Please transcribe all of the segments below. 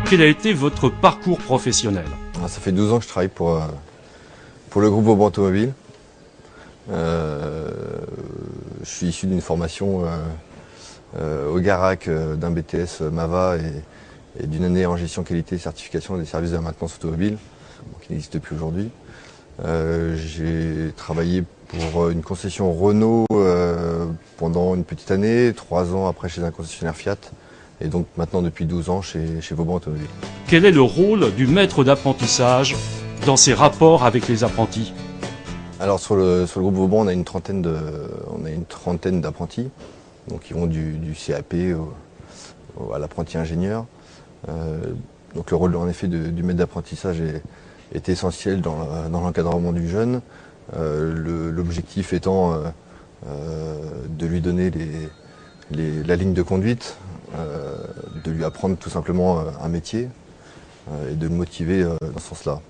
Quel a été votre parcours professionnel? Ça fait 12 ans que je travaille pour le groupe Vauban Automobile. Je suis issu d'une formation au Garac d'un BTS MAVA et d'une année en gestion qualité et certification des services de la maintenance automobile, qui n'existe plus aujourd'hui. J'ai travaillé pour une concession Renault pendant une petite année, 3 ans après chez un concessionnaire Fiat, et donc maintenant depuis 12 ans chez Vauban Automobile. Quel est le rôle du maître d'apprentissage dans ses rapports avec les apprentis? Alors sur le groupe Vauban, on a une trentaine d'apprentis, donc qui vont du CAP à l'apprenti ingénieur. Donc le rôle en effet du maître d'apprentissage est essentiel dans l'encadrement du jeune. L'objectif étant de lui donner la ligne de conduite, de lui apprendre tout simplement un métier et de le motiver dans ce sens-là.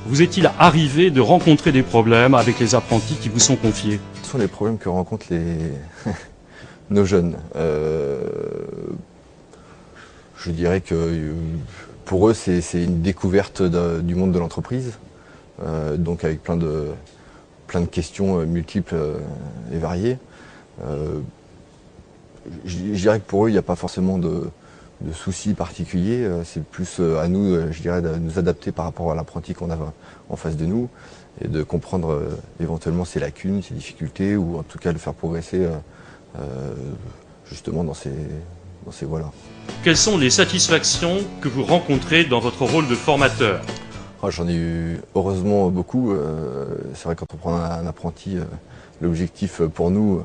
Vous est-il arrivé de rencontrer des problèmes avec les apprentis qui vous sont confiés? Ce sont les problèmes que rencontrent nos jeunes. Je dirais que pour eux, c'est une découverte du monde de l'entreprise, donc avec plein de questions multiples et variées. Je dirais que pour eux, il n'y a pas forcément de soucis particuliers. C'est plus à nous, je dirais, de nous adapter par rapport à l'apprenti qu'on a en face de nous et de comprendre éventuellement ses lacunes, ses difficultés, ou en tout cas le faire progresser justement dans ces voies-là. Quelles sont les satisfactions que vous rencontrez dans votre rôle de formateur? J'en ai eu heureusement beaucoup. C'est vrai, quand on prend un apprenti, l'objectif pour nous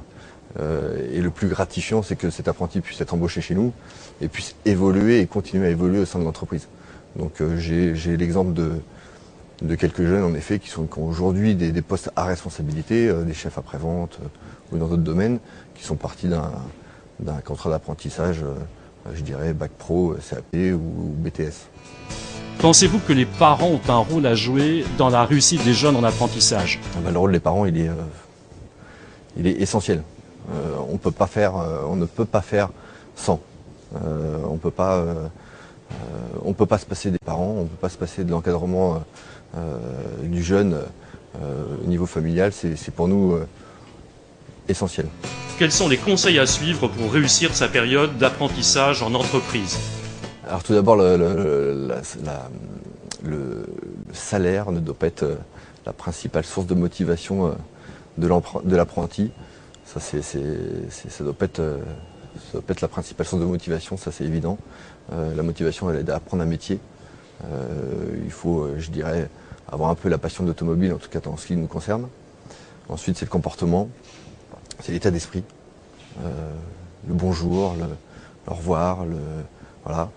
et le plus gratifiant, c'est que cet apprenti puisse être embauché chez nous et puisse évoluer et continuer à évoluer au sein de l'entreprise. Donc j'ai l'exemple de quelques jeunes en effet qui ont aujourd'hui des postes à responsabilité, des chefs après-vente ou dans d'autres domaines, qui sont partis d'un contrat d'apprentissage, je dirais Bac Pro, CAP ou BTS. Pensez-vous que les parents ont un rôle à jouer dans la réussite des jeunes en apprentissage? Le rôle des parents, il est essentiel. On ne peut pas faire sans. On peut pas se passer des parents, on ne peut pas se passer de l'encadrement du jeune au niveau familial. C'est pour nous essentiel. Quels sont les conseils à suivre pour réussir sa période d'apprentissage en entreprise? Alors tout d'abord, le salaire ne doit pas être la principale source de motivation de l'apprenti. Ça doit pas être la principale source de motivation, ça c'est évident. La motivation, elle est d'apprendre un métier. Il faut, je dirais, avoir un peu la passion de l'automobile, en tout cas dans ce qui nous concerne. Ensuite, c'est le comportement, c'est l'état d'esprit, le bonjour, le au revoir, voilà.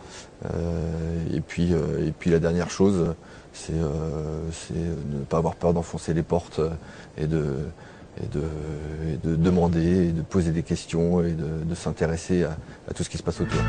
Et puis la dernière chose, c'est de ne pas avoir peur d'enfoncer les portes et de demander, et de poser des questions et de s'intéresser à tout ce qui se passe autour.